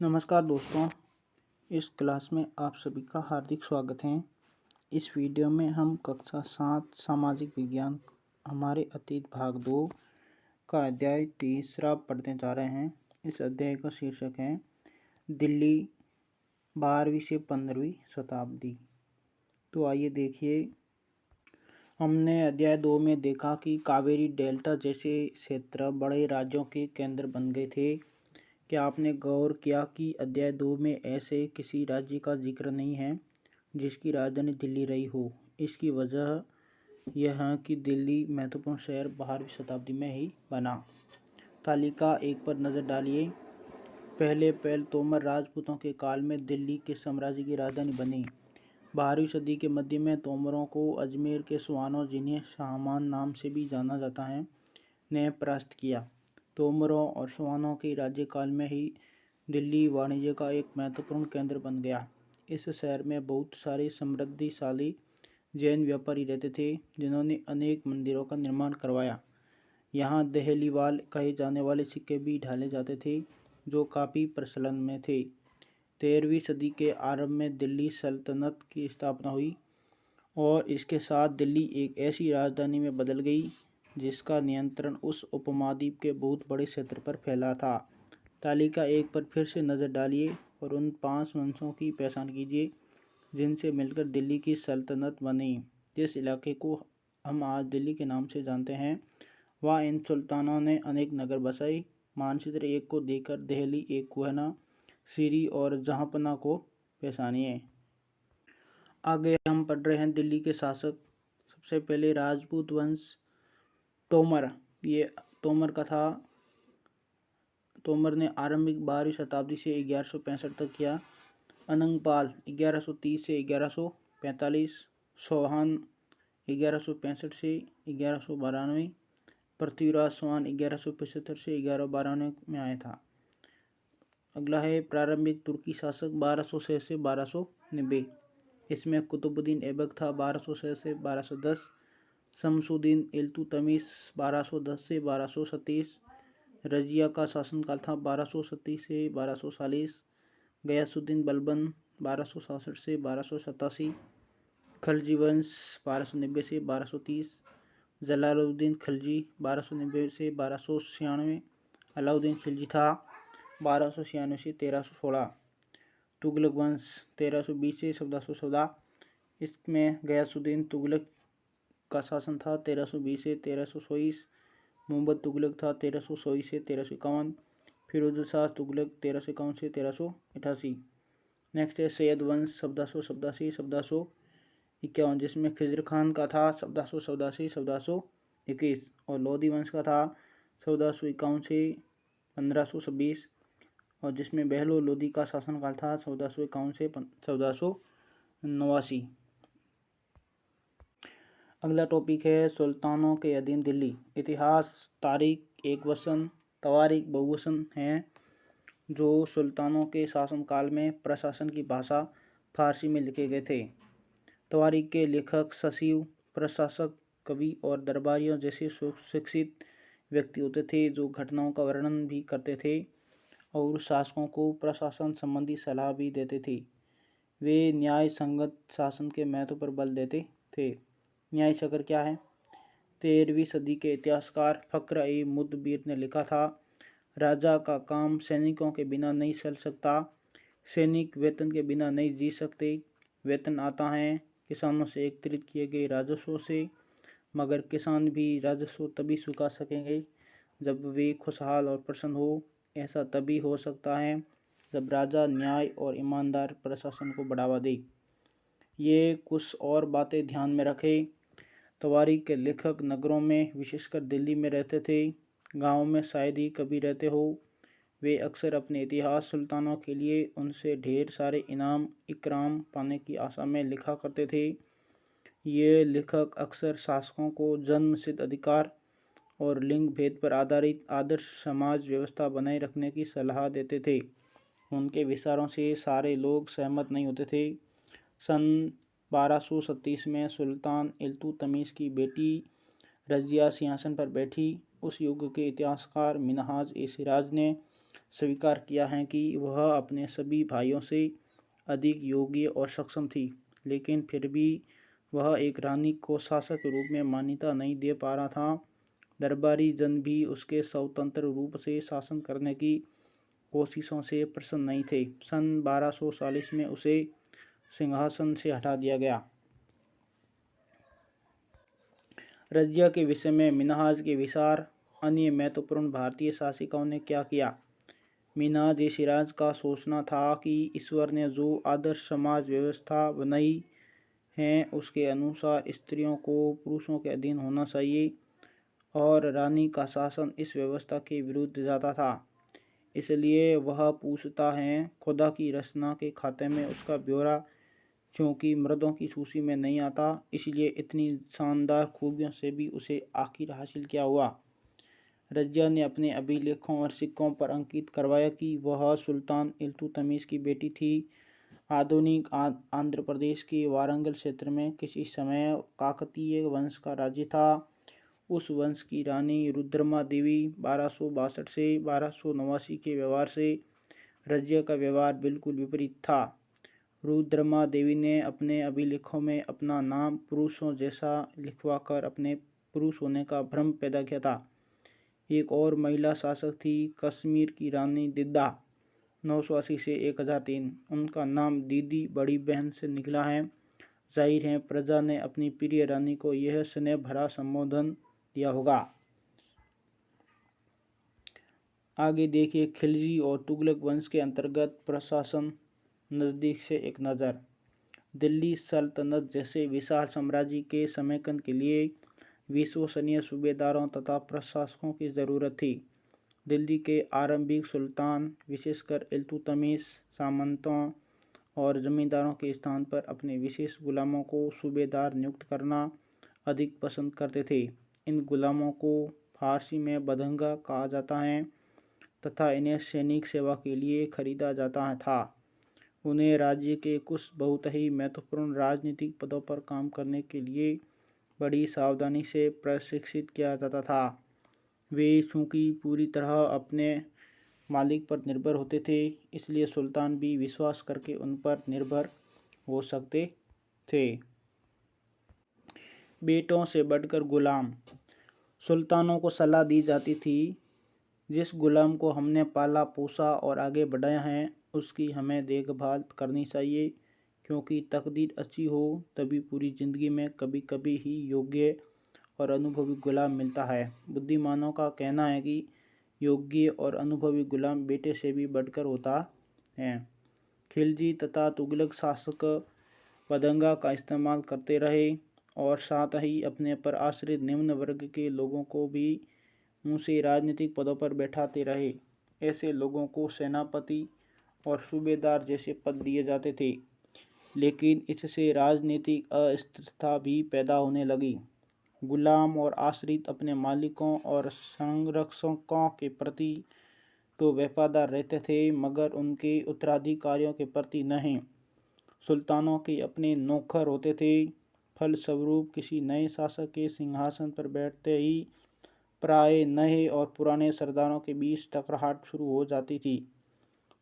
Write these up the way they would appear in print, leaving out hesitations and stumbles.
नमस्कार दोस्तों, इस क्लास में आप सभी का हार्दिक स्वागत है। इस वीडियो में हम कक्षा 7 सामाजिक विज्ञान हमारे अतीत भाग 2 का अध्याय 3 पढ़ने जा रहे हैं। इस अध्याय का शीर्षक है दिल्ली 12वीं से 15वीं शताब्दी। तो आइए देखिए, हमने अध्याय 2 में देखा कि कावेरी डेल्टा जैसे क्षेत्र बड़े राज्यों के केंद्र बन गए थे। क्या आपने गौर किया कि अध्याय 2 में ऐसे किसी राज्य का जिक्र नहीं है जिसकी राजधानी दिल्ली रही हो? इसकी वजह यह है कि दिल्ली महत्वपूर्ण शहर 12वीं शताब्दी में ही बना। तालिका 1 पर नज़र डालिए। पहले तोमर राजपूतों के काल में दिल्ली के साम्राज्य की राजधानी बनी। 12वीं सदी के मध्य में तोमरों को अजमेर के स्वानों, जिन्हें शाहमान नाम से भी जाना जाता है, ने परास्त किया। तोमरों और स्वानों के राज्यकाल में ही दिल्ली वाणिज्य का एक महत्वपूर्ण केंद्र बन गया। इस शहर में बहुत सारे समृद्धिशाली जैन व्यापारी रहते थे, जिन्होंने अनेक मंदिरों का निर्माण करवाया। यहाँ दहलीवाल कहे जाने वाले सिक्के भी ढाले जाते थे, जो काफ़ी प्रचलन में थे। 13वीं सदी के आरंभ में दिल्ली सल्तनत की स्थापना हुई और इसके साथ दिल्ली एक ऐसी राजधानी में बदल गई जिसका नियंत्रण उस उपमहाद्वीप के बहुत बड़े क्षेत्र पर फैला था। तालिका 1 पर फिर से नज़र डालिए और उन 5 वंशों की पहचान कीजिए जिनसे मिलकर दिल्ली की सल्तनत बनी। जिस इलाके को हम आज दिल्ली के नाम से जानते हैं, वहाँ इन सुल्तानों ने अनेक नगर बसाए। मानचित्र 1 को देखकर दिल्ली एक कोहना, सीरी और जहाँपना को पहचानिए। आगे हम पढ़ रहे हैं दिल्ली के शासक। सबसे पहले राजपूत वंश तोमर। ये तोमर ने आरंभिक 12वीं शताब्दी से 1165 तक किया। अनंगपाल 1130 से 1145, चौहान 1165 से 1192, पृथ्वीराज चौहान 1175 से 1192 में आया था। अगला है प्रारंभिक तुर्की शासक 1206 से 1290। इसमें कुतुबुद्दीन ऐबक था 1206 से 1210, शमसुद्दीन इल्तुतमिश 1210 से 1237, रजिया का शासनकाल था 1237 से 1240, गयासुद्दीन बलबन 1266 से 1287, खलजी वंश 1290 से 1230, जलालुद्दीन खलजी 1290 से 1296, अलाउद्दीन खिलजी था 1296 से 1316, तुगलक वंश 1320 से 1414। इसमें गयासुद्दीन तुगलक का शासन था 1320 से 1324, मोहम्मद तुगलक था 1324 से 1351, फिरोज शाह तुगलक 1351 से 1388। नेक्स्ट है सैयद वंश 1414 से 1451, जिसमें खिजर खान का था 1414 से 1421 और लोधी वंश का था 1451 से 1526 और जिसमें बहलो लोधी का शासनकाल था 1451 से 1489। अगला टॉपिक है सुल्तानों के अधीन दिल्ली। इतिहास। तारीख 1 वसन, तवारीख बहुवचन हैं जो सुल्तानों के शासनकाल में प्रशासन की भाषा फारसी में लिखे गए थे। तवारीख के लेखक सचिव, प्रशासक, कवि और दरबारियों जैसे शिक्षित व्यक्ति होते थे, जो घटनाओं का वर्णन भी करते थे और शासकों को प्रशासन संबंधी सलाह भी देते थे। वे न्याय संगत शासन के महत्व पर बल देते थे। न्याय चक्र क्या है? 13वीं सदी के इतिहासकार फ़ख्र-ए-मुदब्बिर ने लिखा था, राजा का काम सैनिकों के बिना नहीं चल सकता, सैनिक वेतन के बिना नहीं जी सकते। वेतन आता है किसानों से एकत्रित किए गए राजस्व से, मगर किसान भी राजस्व तभी चुका सकेंगे जब वे खुशहाल और प्रसन्न हो। ऐसा तभी हो सकता है जब राजा न्याय और ईमानदार प्रशासन को बढ़ावा दे। ये कुछ और बातें ध्यान में रखें। तवारीख के लेखक नगरों में, विशेषकर दिल्ली में रहते थे। गाँव में शायद ही कभी रहते हो। वे अक्सर अपने इतिहास सुल्तानों के लिए उनसे ढेर सारे इनाम इकराम पाने की आशा में लिखा करते थे। ये लेखक अक्सर शासकों को जन्मसिद्ध अधिकार और लिंग भेद पर आधारित आदर्श समाज व्यवस्था बनाए रखने की सलाह देते थे। उनके विचारों से सारे लोग सहमत नहीं होते थे। सन 1237 में सुल्तान इल्तुतमिश की बेटी रजिया सिंहासन पर बैठी। उस युग के इतिहासकार मिन्हाज-ए-सिराज ने स्वीकार किया है कि वह अपने सभी भाइयों से अधिक योग्य और सक्षम थी, लेकिन फिर भी वह एक रानी को शासक के रूप में मान्यता नहीं दे पा रहा था। दरबारी जन भी उसके स्वतंत्र रूप से शासन करने की कोशिशों से प्रसन्न नहीं थे। सन 1240 में उसे सिंहासन से हटा दिया गया। रजिया के विषय में मिन्हाज के विचार। अन्य महत्वपूर्ण भारतीय शासकों ने क्या किया? मिन्हाज सिराज का सोचना था कि ईश्वर ने जो आदर्श समाज व्यवस्था बनाई है उसके अनुसार स्त्रियों को पुरुषों के अधीन होना चाहिए, और रानी का शासन इस व्यवस्था के विरुद्ध जाता था। इसलिए वह पूछता है, खुदा की रचना के खाते में उसका ब्यौरा क्योंकि मर्दों की सूची में नहीं आता, इसलिए इतनी शानदार खूबियों से भी उसे आखिर हासिल क्या हुआ? रजिया ने अपने अभिलेखों और सिक्कों पर अंकित करवाया कि वह सुल्तान इल्तुतमिश की बेटी थी। आधुनिक आंध्र प्रदेश के वारंगल क्षेत्र में किसी समय काकतीय वंश का राज्य था। उस वंश की रानी रुद्रमा देवी 1262 से 1289 के व्यवहार से रजिया का व्यवहार बिल्कुल विपरीत था। रुद्रमा देवी ने अपने अभिलेखों में अपना नाम पुरुषों जैसा लिखवाकर अपने पुरुष होने का भ्रम पैदा किया था। एक और महिला शासक थी, कश्मीर की रानी दिद्दा, 980 से 1003। उनका नाम दीदी बड़ी बहन से निकला है। जाहिर है प्रजा ने अपनी प्रिय रानी को यह स्नेह भरा संबोधन दिया होगा। आगे देखिए, खिलजी और तुगलक वंश के अंतर्गत प्रशासन। नज़दीक से एक नज़र। दिल्ली सल्तनत जैसे विशाल साम्राज्य के समेकन के लिए विश्वसनीय सूबेदारों तथा प्रशासकों की ज़रूरत थी। दिल्ली के आरंभिक सुल्तान, विशेषकर इल्तुतमिश, सामंतों और जमींदारों के स्थान पर अपने विशेष गुलामों को सूबेदार नियुक्त करना अधिक पसंद करते थे। इन गुलामों को फारसी में बदंगा कहा जाता है तथा इन्हें सैनिक सेवा के लिए खरीदा जाता था। उन्हें राज्य के कुछ बहुत ही महत्वपूर्ण राजनीतिक पदों पर काम करने के लिए बड़ी सावधानी से प्रशिक्षित किया जाता था। वे चूँकि पूरी तरह अपने मालिक पर निर्भर होते थे, इसलिए सुल्तान भी विश्वास करके उन पर निर्भर हो सकते थे। बेटों से बढ़कर गुलाम। सुल्तानों को सलाह दी जाती थी, जिस गुलाम को हमने पाला पोसा और आगे बढ़ाया है उसकी हमें देखभाल करनी चाहिए, क्योंकि तकदीर अच्छी हो तभी पूरी ज़िंदगी में कभी कभी ही योग्य और अनुभवी गुलाम मिलता है। बुद्धिमानों का कहना है कि योग्य और अनुभवी गुलाम बेटे से भी बढ़कर होता है। खिलजी तथा तुगलक शासक बदंगा का इस्तेमाल करते रहे और साथ ही अपने पर आश्रित निम्न वर्ग के लोगों को भी ऊंचे राजनीतिक पदों पर बैठाते रहे। ऐसे लोगों को सेनापति और सूबेदार जैसे पद दिए जाते थे, लेकिन इससे राजनीतिक अस्थिरता भी पैदा होने लगी। गुलाम और आश्रित अपने मालिकों और संरक्षकों के प्रति तो वफादार रहते थे, मगर उनके उत्तराधिकारियों के प्रति नहीं। सुल्तानों के अपने नौकर होते थे। फलस्वरूप किसी नए शासक के सिंहासन पर बैठते ही प्राय नए और पुराने सरदारों के बीच टकराहट शुरू हो जाती थी।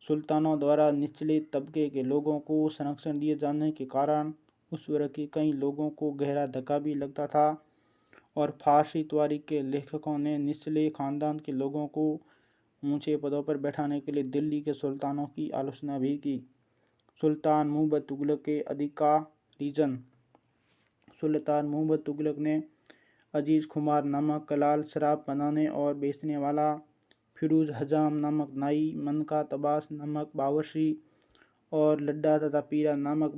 सुल्तानों द्वारा निचले तबके के लोगों को संरक्षण दिए जाने के कारण उस वर्ग के कई लोगों को गहरा धक्का भी लगता था, और फारसी तवारीख के लेखकों ने निचले खानदान के लोगों को ऊंचे पदों पर बैठाने के लिए दिल्ली के सुल्तानों की आलोचना भी की। सुल्तान मुहम्मद तुगलक के अधिकारीजन। सुल्तान मुहम्मद तुगलक ने अजीज खुमार नामक कलाल, शराब बनाने और बेचने वाला, फिरोज हजाम नामक नाई, मनका तबास नामक बावर्ची और लड्डा तथा पीरा नामक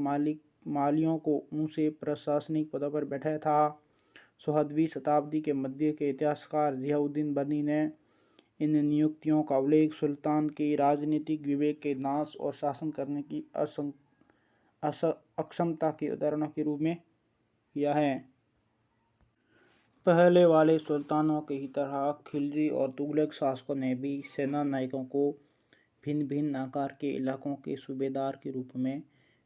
मालियों को ऊंचे प्रशासनिक पदों पर बैठाया था। 14वीं शताब्दी के मध्य के इतिहासकार जियाउद्दीन बनी ने इन नियुक्तियों का उल्लेख सुल्तान के राजनीतिक विवेक के नाश और शासन करने की अक्षमता के उदाहरणों के रूप में किया है। पहले वाले सुल्तानों की ही तरह खिलजी और तुगलक शासकों ने भी सेना नायकों को भिन्न भिन्न आकार के इलाकों के सूबेदार के रूप में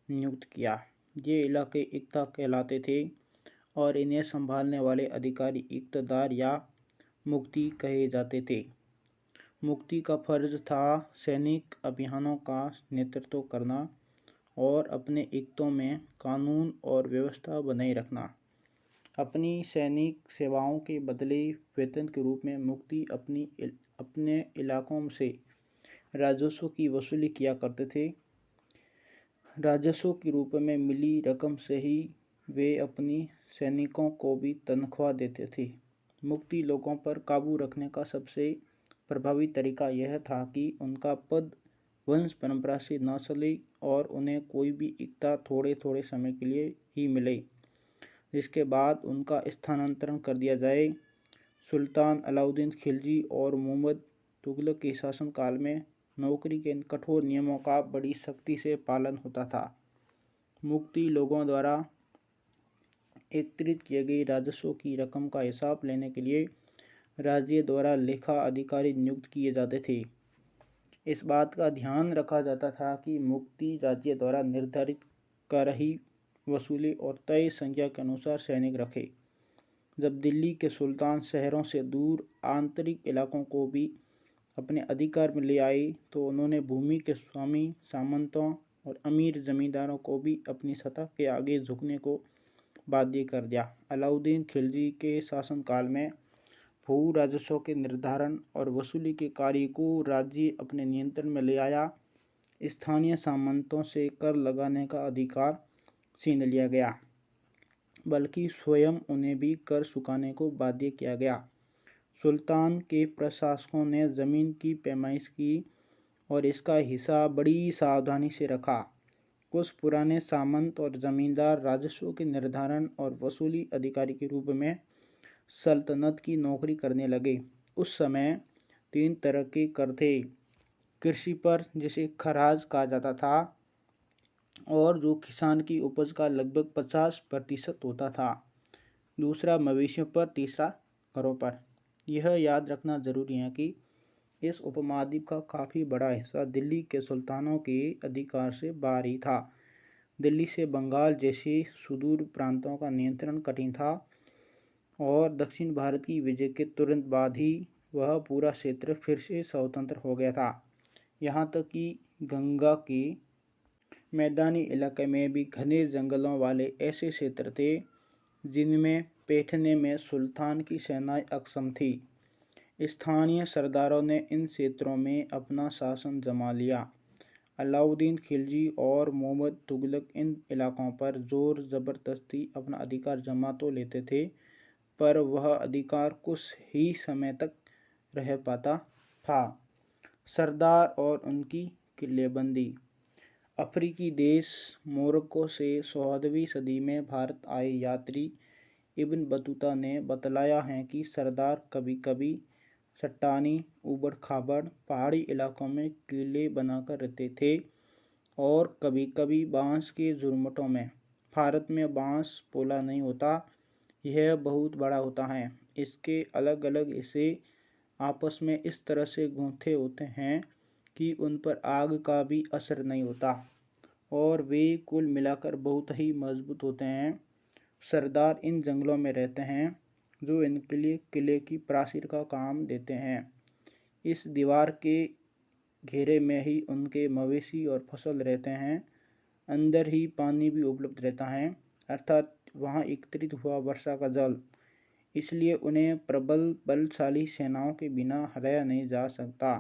नियुक्त किया। ये इलाके इक्ता कहलाते थे और इन्हें संभालने वाले अधिकारी इक्तदार या मुफ्ती कहे जाते थे। मुक्ति का फर्ज था सैनिक अभियानों का नेतृत्व करना और अपने हितों में कानून और व्यवस्था बनाए रखना। अपनी सैनिक सेवाओं के बदले वेतन के रूप में मुक्ति अपने इलाकों से राजस्व की वसूली किया करते थे। राजस्व के रूप में मिली रकम से ही वे अपनी सैनिकों को भी तनख्वाह देते थे। मुक्ति लोगों पर काबू रखने का सबसे प्रभावी तरीका यह था कि उनका पद वंश परंपरा से न चले और उन्हें कोई भी इक्ता थोड़े थोड़े समय के लिए ही मिले, जिसके बाद उनका स्थानांतरण कर दिया जाए। सुल्तान अलाउद्दीन खिलजी और मोहम्मद तुगलक के शासनकाल में नौकरी के इन कठोर नियमों का बड़ी सख्ती से पालन होता था। मुक्ति लोगों द्वारा एकत्रित किए गए राजस्व की रकम का हिसाब लेने के लिए राज्य द्वारा लेखा अधिकारी नियुक्त किए जाते थे। इस बात का ध्यान रखा जाता था कि मुक्ति राज्य द्वारा निर्धारित कर ही वसूले और तय संख्या के अनुसार सैनिक रखे। जब दिल्ली के सुल्तान शहरों से दूर आंतरिक इलाकों को भी अपने अधिकार में ले आए तो उन्होंने भूमि के स्वामी, सामंतों और अमीर जमींदारों को भी अपनी सत्ता के आगे झुकने को बाध्य कर दिया। अलाउद्दीन खिलजी के शासनकाल में भू राजस्व के निर्धारण और वसूली के कार्य को राज्य अपने नियंत्रण में ले आया। स्थानीय सामंतों से कर लगाने का अधिकार छीन लिया गया, बल्कि स्वयं उन्हें भी कर चुकाने को बाध्य किया गया। सुल्तान के प्रशासकों ने जमीन की पैमाइश की और इसका हिसाब बड़ी सावधानी से रखा। कुछ पुराने सामंत और जमींदार राजस्व के निर्धारण और वसूली अधिकारी के रूप में सल्तनत की नौकरी करने लगे। उस समय 3 तरह के कर थे। कृषि पर, जिसे खराज कहा जाता था और जो किसान की उपज का लगभग 50% होता था। दूसरा मवेशियों पर, तीसरा घरों पर। यह याद रखना जरूरी है कि इस उपमहाद्वीप का काफ़ी बड़ा हिस्सा दिल्ली के सुल्तानों के अधिकार से बाहर ही था। दिल्ली से बंगाल जैसे सुदूर प्रांतों का नियंत्रण कठिन था और दक्षिण भारत की विजय के तुरंत बाद ही वह पूरा क्षेत्र फिर से स्वतंत्र हो गया था। यहाँ तक कि गंगा के मैदानी इलाके में भी घने जंगलों वाले ऐसे क्षेत्र थे जिनमें बैठने में सुल्तान की सेनाएं अक्षम थी। स्थानीय सरदारों ने इन क्षेत्रों में अपना शासन जमा लिया। अलाउद्दीन खिलजी और मोहम्मद तुगलक इन इलाकों पर जोर ज़बरदस्ती अपना अधिकार जमा तो लेते थे, पर वह अधिकार कुछ ही समय तक रह पाता था। सरदार और उनकी किलेबंदी। अफ्रीकी देश मोरक्को से 14वीं सदी में भारत आए यात्री इब्न बतूता ने बतलाया है कि सरदार कभी कभी चट्टानी, ऊबड़ खाबड़ पहाड़ी इलाकों में किले बनाकर रहते थे और कभी कभी बांस के झुरमुटों में। भारत में बांस पोला नहीं होता, यह बहुत बड़ा होता है। इसके अलग अलग हिस्से आपस में इस तरह से गूंथे होते हैं कि उन पर आग का भी असर नहीं होता और वे कुल मिलाकर बहुत ही मजबूत होते हैं। सरदार इन जंगलों में रहते हैं जो इनके लिए किले की प्राचीर का काम देते हैं। इस दीवार के घेरे में ही उनके मवेशी और फसल रहते हैं। अंदर ही पानी भी उपलब्ध रहता है, अर्थात वहाँ एकत्रित हुआ वर्षा का जल। इसलिए उन्हें प्रबल बलशाली सेनाओं के बिना हराया नहीं जा सकता।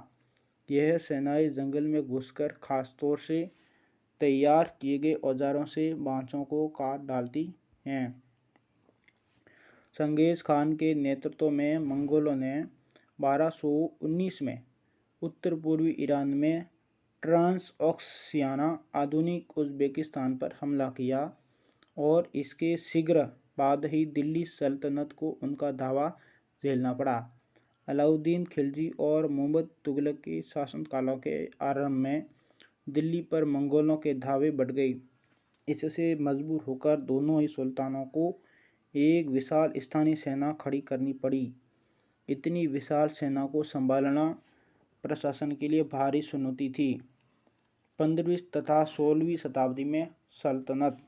यह सेनाएं जंगल में घुसकर खासतौर से तैयार किए गए औजारों से बांसों को काट डालती हैं। चंगेज खान के नेतृत्व में मंगोलों ने 1219 में उत्तर पूर्वी ईरान में ट्रांसऑक्सियाना आधुनिक उज़्बेकिस्तान पर हमला किया और इसके शीघ्र बाद ही दिल्ली सल्तनत को उनका धावा झेलना पड़ा। अलाउद्दीन खिलजी और मोहम्मद तुगलक के शासनकालों के आरंभ में दिल्ली पर मंगोलों के धावे बढ़ गए। इससे मजबूर होकर दोनों ही सुल्तानों को एक विशाल स्थानीय सेना खड़ी करनी पड़ी। इतनी विशाल सेना को संभालना प्रशासन के लिए भारी चुनौती थी। 15वीं तथा 16वीं शताब्दी में सल्तनत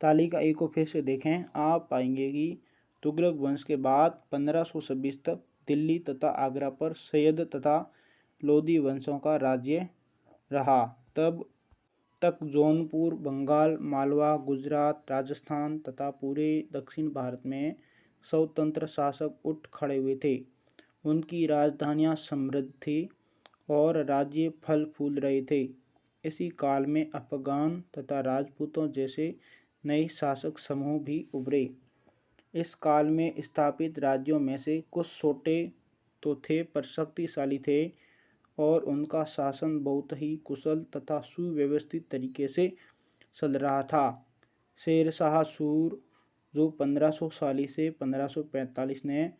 तालिका एक को फिर से देखें, आप पाएंगे कि तुगलक वंश के बाद 1526 तक दिल्ली तथा आगरा पर सैयद तथा लोदी वंशों का राज्य रहा। तब तक जौनपुर, बंगाल, मालवा, गुजरात, राजस्थान तथा पूरे दक्षिण भारत में स्वतंत्र शासक उठ खड़े हुए थे। उनकी राजधानियां समृद्ध थी और राज्य फल फूल रहे थे। इसी काल में अफगान तथा राजपूतों जैसे नए शासक समूह भी उभरे। इस काल में स्थापित राज्यों में से कुछ छोटे तो थे पर शक्तिशाली थे और उनका शासन बहुत ही कुशल तथा सुव्यवस्थित तरीके से चल रहा था। शेरशाह सूर, जो 1540 से 1545 ने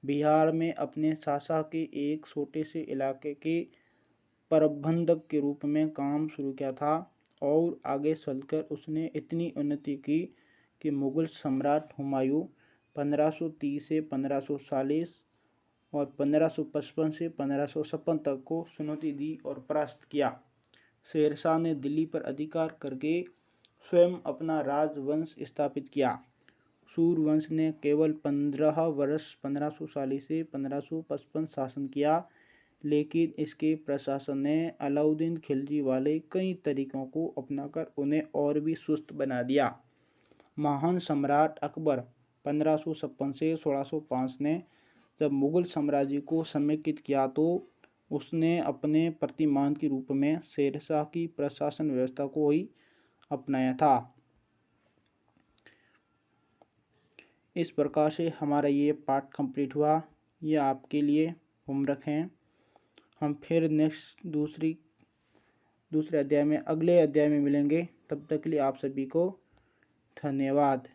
बिहार में अपने शासन के एक छोटे से इलाके के प्रबंधक के रूप में काम शुरू किया था और आगे चलकर उसने इतनी उन्नति की कि मुगल सम्राट हुमायूं 1530 से 1540 और 1555 से 1556 तक को चुनौती दी और परास्त किया। शेरशाह ने दिल्ली पर अधिकार करके स्वयं अपना राजवंश स्थापित किया। सूरवंश ने केवल 15 वर्ष 1540 से 1555 शासन किया, लेकिन इसके प्रशासन ने अलाउद्दीन खिलजी वाले कई तरीकों को अपनाकर उन्हें और भी सुस्त बना दिया। महान सम्राट अकबर 1556 से 1605 ने जब मुगल साम्राज्य को समेकित किया तो उसने अपने प्रतिमान के रूप में शेरशाह की प्रशासन व्यवस्था को ही अपनाया था। इस प्रकार से हमारा ये पाठ कंप्लीट हुआ। ये आपके लिए होमवर्क है। हम फिर नेक्स्ट दूसरे अध्याय में अगले अध्याय में मिलेंगे। तब तक के लिए आप सभी को धन्यवाद।